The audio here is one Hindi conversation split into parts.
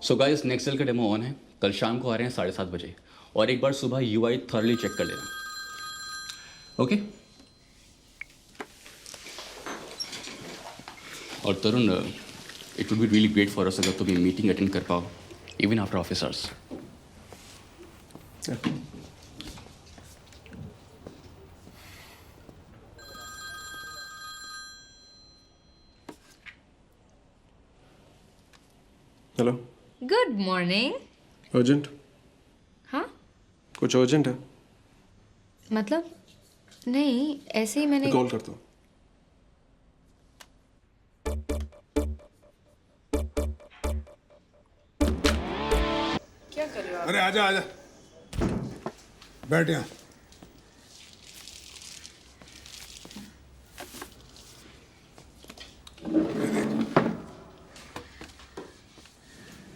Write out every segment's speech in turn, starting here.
सो गाइस नेक्स्ट सेल का डेमो ऑन है। कल शाम को आ रहे हैं 7:30 बजे और एक बार सुबह यूआई थॉरली चेक कर लेना। ओके और Tarun, it would be really great for us अगर तुम मीटिंग अटेंड कर पाओ even after office hours. Hello. Good morning. Urgent? हाँ कुछ अर्जेंट है? मतलब नहीं, ऐसे ही मैंने कॉल करता हूँ। क्या कर रहे हो आप? अरे आजा आजा, बैठ यहाँ।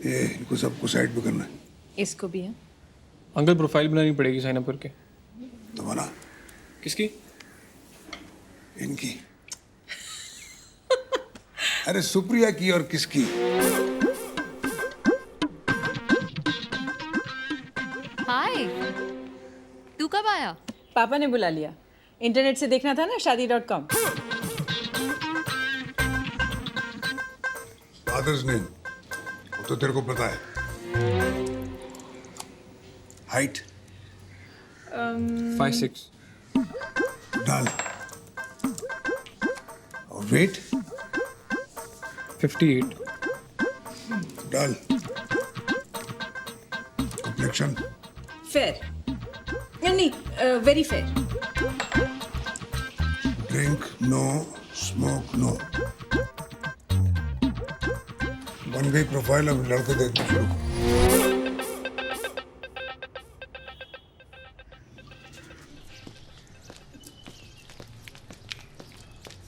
ये इनको सबको साइड पे करना है। इसको भी है। अंकल प्रोफाइल बनानी पड़ेगी साइन अप करके। तो बना किसकी? इनकी। अरे सुप्रिया की और किसकी? हाय, तू कब आया? पापा ने बुला लिया। इंटरनेट से देखना था ना शादी.com। फादर्स नेम वो तो तेरे को पता है। हाइट 5'6". डाल और वेट 58। डाल। कॉम्प्लेक्शन फेयर नहीं, very fair. Drink no, smoke no. बन गई प्रोफाइल, अब लड़के देखना शुरू करो।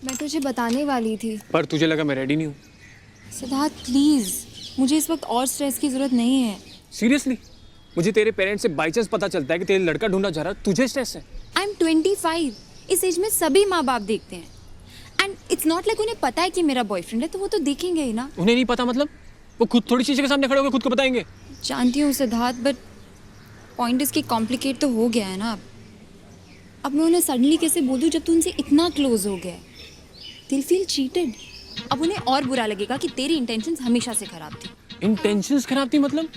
मैं तुझे बताने वाली थी। पर तुझे लगा मैं रेडी नहीं हूँ? सिद्धार्थ प्लीज, मुझे इस वक्त और स्ट्रेस की जरूरत नहीं है। सीरियसली? मुझे तेरे पेरेंट्स से बाई चांस पता चलता है कि तेरे लड़का ढूंढा जा रहा है, तुझे स्ट्रेस है? I am 25। इस एज में सभी माँ बाप देखते हैं। एंड इट्स नॉट लाइक उन्हें पता है कि मेरा बॉयफ्रेंड है, तो वो तो देखेंगे ही ना। उन्हें नहीं पता मतलब? वो खुद थोड़ी शीशे के सामने खड़े होकर खुद को बताएंगे। जानती हूँ सिद्धार्थ, बट पॉइंट इसकी कॉम्प्लिकेट तो हो गया है ना। अब मैं उन्हें सडनली कैसे बोल दूँ जब तू उनसे इतना क्लोज हो गया है? दिल फील चीटेड। अब उन्हें और बुरा लगेगा कि तेरी इंटेंशंस हमेशा से खराब थी। इंटेंशंस खराब थी मतलब?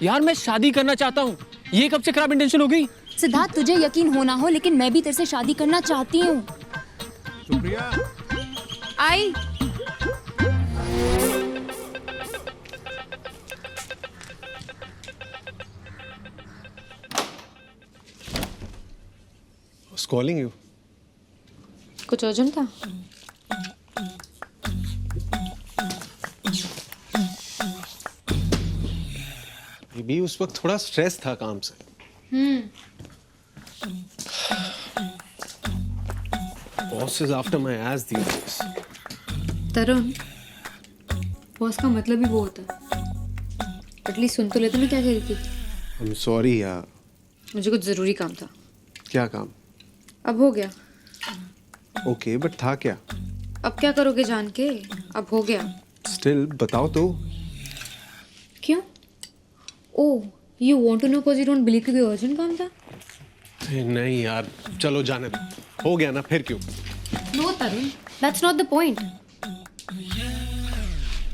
यार मैं शादी करना चाहता हूँ, ये कब से खराब इंटेंशन हो गई? सिद्धार्थ तुझे यकीन हो ना हो, लेकिन मैं भी तेरे से शादी करना चाहती हूँ। Supriya I was calling you. कुछ अर्जेंट था? भी उस वक्त थोड़ा स्ट्रेस था काम से। Boss is after my ass these days. Tarun, boss का मतलब ही वो होता है। एटलीस्ट सुन तो लेते। मैं क्या कह रही थी? आई एम सॉरी यार। मुझे कुछ जरूरी काम था। क्या काम? अब हो गया। ओके बट था क्या? अब क्या करोगे जान के? अब हो गया। स्टिल बताओ तो। क्यों? Oh, you want to know because you don't believe कि कोई अर्जेंट काम था? नहीं यार चलो जाने दो, हो गया ना, फिर क्यों? No Tarun, that's not the point.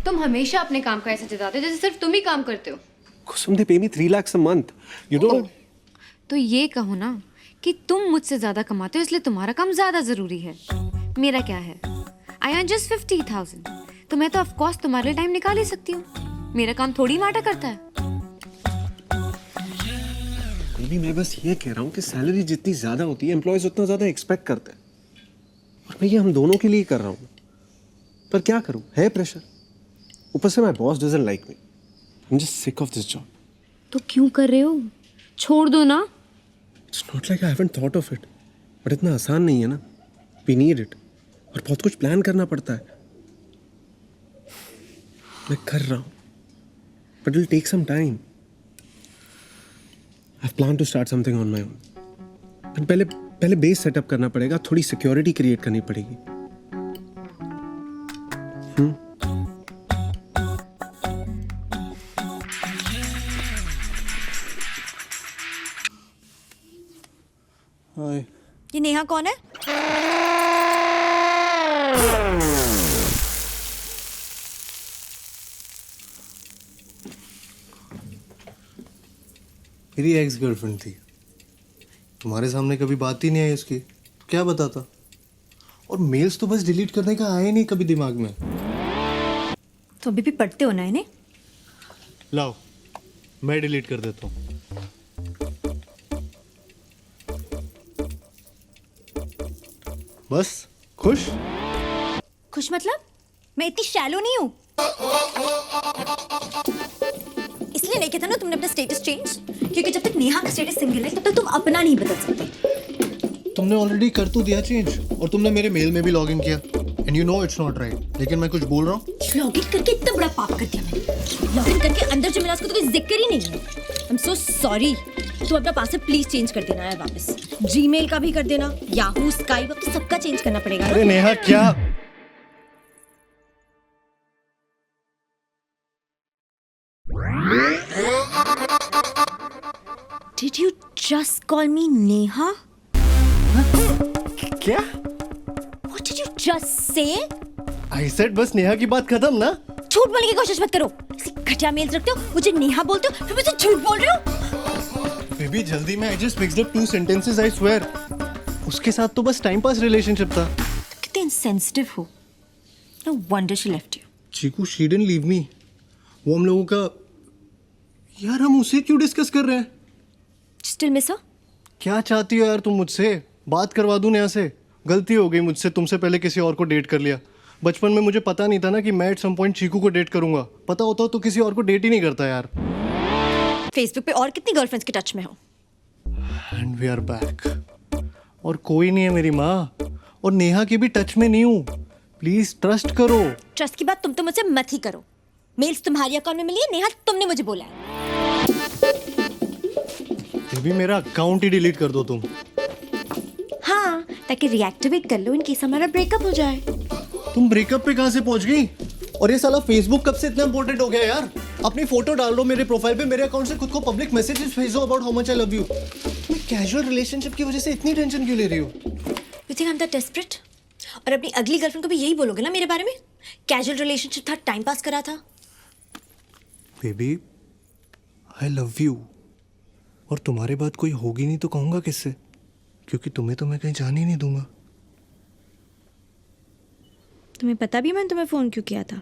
तुम हमेशा अपने काम का ऐसा जताते हो जैसे सिर्फ तुम ही काम करते हो। कुसुम, दे पे मी 3 lakhs a month. You know. ओह, तो ये कहो ना कि तुम मुझसे ज्यादा कमाते हो इसलिए तुम्हारा काम ज्यादा जरूरी है। मेरा क्या है? आई अर्न जस्ट 50,000, तो मैं तो ऑफ कोर्स तुम्हारे लिए टाइम निकाल ही सकती हूँ। मेरा काम थोड़ी मैटर करता है। अभी मैं बस ये कह रहा हूँ कि सैलरी जितनी ज्यादा होती है एम्प्लॉयज उतना ज्यादा एक्सपेक्ट करते हैं, और मैं ये हम दोनों के लिए कर रहा हूँ। पर क्या करूँ, है प्रेशर। ऊपर से my boss doesn't like me. I am just sick of this job. तो क्यों कर रहे हो? छोड़ दो ना। It's not like I haven't thought of it, but इतना आसान नहीं है ना। वी नीड इट, और बहुत कुछ प्लान करना पड़ता है। मैं कर रहा हूँ, but it will take some time. I plan to start something on my own. पहले बेस सेटअप करना पड़ेगा, थोड़ी सिक्योरिटी क्रिएट करनी पड़ेगी। हाय। ये नेहा कौन है? मेरी एक्स गर्लफ्रेंड थी। तुम्हारे सामने कभी बात ही नहीं आई उसकी, तो क्या बताता। और मेल्स तो बस डिलीट करने का आया ही नहीं कभी दिमाग में। तो अभी भी पढ़ते हो ना इन्हें? लाओ मैं डिलीट कर देता हूँ। बस खुश? खुश मतलब? मैं इतनी शैलो नहीं हूँ। इसलिए नहीं कहता ना तुमने अपना स्टेटस चेंज, क्योंकि जब तक नेहा का स्टेटस सिंगल है तब तक तुम अपना नहीं बदल सकते। तुमने ऑलरेडी कर तो दिया चेंज, और तुमने मेरे मेल में भी लॉग इन किया। And you know it's not right, लेकिन मैं कुछ बोल रहा हूँ। लॉग इन करके इतना बड़ा पाप कर दिया मैंने। लॉग इन करके अंदर जो मिला उसको तो कोई जिक्र ही नहीं है। I am so sorry. तुम अपना पासवर्ड प्लीज चेंज कर देना है वापस। जीमेल का भी कर देना, याहू, स्काइप, अब तो सबका चेंज करना पड़ेगा अरे ना। नेहा क्या? Did you just call me Neha? क्या? What did you just say? I said बस नेहा की बात खत्म ना। झूठ बोलने की कोशिश मत करो। ऐसे घटिया मेल्स रखते हो, मुझे नेहा बोलते हो, फिर मुझे झूठ बोल रहे हो। बेबी जल्दी में, I just mixed up 2 sentences, I swear. उसके साथ तो बस टाइम पास रिलेशनशिप था। कितने इनसेंसिटिव हो। No wonder she left you. Cheeku she didn't leave me. वो हम लोगों का, यार हम उसे क्यों डिस्कस कर रहे हैं? Still miss her? क्या चाहती हो यार तुम मुझसे? बात करवा दूं नेहा से। गलती हो गई मुझसे, तुमसे पहले किसी और को डेट कर लिया। बचपन में मुझे पता नहीं था ना कि मैं एट सम पॉइंट चीकू को डेट करूंगा। पता होता तो किसी और को डेट ही नहीं करता यार। फेसबुक पे और कितनी गर्लफ्रेंड्स के टच में हो? And we are back. और कोई नहीं है मेरी माँ, और नेहा के भी टच में नहीं हूँ। प्लीज ट्रस्ट करो। ट्रस्ट की बात तुम तो मुझसे मत ही करो। मेल्स तुम्हारी अकाउंट में मिली है, नेहा तुमने मुझे बोला है। बेबी मेरा अकाउंट ही डिलीट कर दो तुम। हाँ, ताकि रिएक्टिवेट कर लो इन केस हमारा ब्रेकअप हो जाए। तुम ब्रेकअप पे कहाँ से पहुंच गई? और ये साला फेसबुक कब से इतना इंपॉर्टेंट हो गया यार? अपनी फोटो डाल दो मेरे प्रोफाइल पे, मेरे अकाउंट से खुद को पब्लिक मैसेजेस भेजो about how much I love you. तुम कैजुअल रिलेशनशिप की वजह से इतनी टेंशन क्यों ले रही हो? You think I am that desperate? और अपनी अगली गर्लफ्रेंड को भी यही बोलोगे ना मेरे बारे में? कैजुअल रिलेशनशिप था, टाइम पास करा था। बेबी आई लव यू, और तुम्हारे बाद कोई होगी नहीं तो कहूंगा किससे? क्योंकि तुम्हें तो मैं कहीं जाने ही नहीं दूंगा। तुम्हें पता भी मैंने तुम्हें फोन क्यों किया था?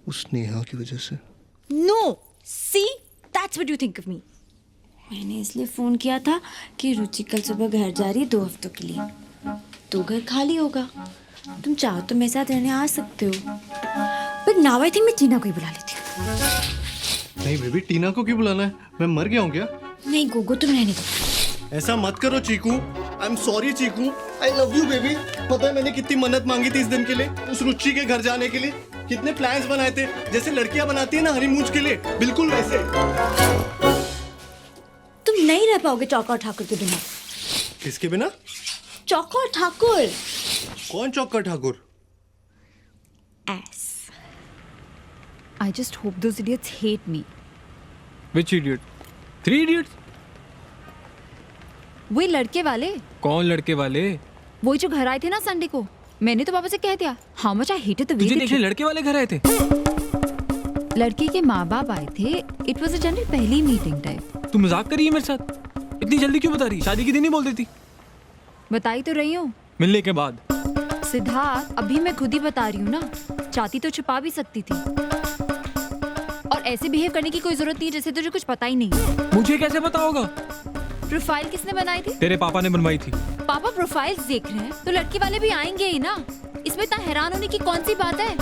उस नेहा की वजह से। No, see that's what you think of me. मैंने इसलिए फोन किया था कि रुचि कल सुबह घर जा रही है 2 हफ्तों के लिए, तो घर खाली होगा। तुम चाहो तो मेरे साथ रहने आ सकते हो। बट नाउ आई थिंक मैं टीना को ही बुला लेती हूँ। नहीं बेबी, टीना को क्यों बुलाना है? मैं मर गया हूँ क्या? नहीं गोगो, तुम रहने दो। ऐसा मत करो Chiku. I am sorry Chiku, I love you baby. पता है मैंने कितनी मन्नत मांगी थी इस दिन के लिए, उस रुचि के घर जाने के लिए। कितने प्लान्स बनाए थे, जैसे लड़कियां बनाती है ना हनीमून के लिए, बिल्कुल वैसे। तुम नहीं रह पाओगे चौका और ठाकुर के बिना। किसके बिना? चौका और ठाकुर। कौन चौका Thakur? S. I just hope those idiots hate me. Which idiot? 3 idiots? वही लड़के वाले, कौन लड़के वाले? वही जो घर आए थे ना संडे को। मैंने तो पापा से कह दिया how much I hated the way तुझे they देखने लड़के वाले घर आए थे? लड़की के माँ बाप आए थे। It was a general पहली मीटिंग टाइप। तू मजाक कर रही है मेरे साथ? इतनी जल्दी क्यों बता रही? शादी के दिन ही बोल देती। बताई तो रही हूँ। मिलने के बाद। सिद्धार्थ, अभी मैं खुद ही बता रही हूँ ना। चाहती तो छुपा भी सकती थी, और ऐसे बिहेव करने की कोई जरूरत नहीं जैसे तुझे कुछ पता ही नहीं है। मुझे कैसे पता होगा? प्रोफाइल किसने बनाई थी? तेरे पापा ने बनवाई थी। पापा प्रोफाइल्स देख रहे हैं तो लड़के वाले भी आएंगे ही ना। इसमें इतना हैरान होने की कौन सी बात है?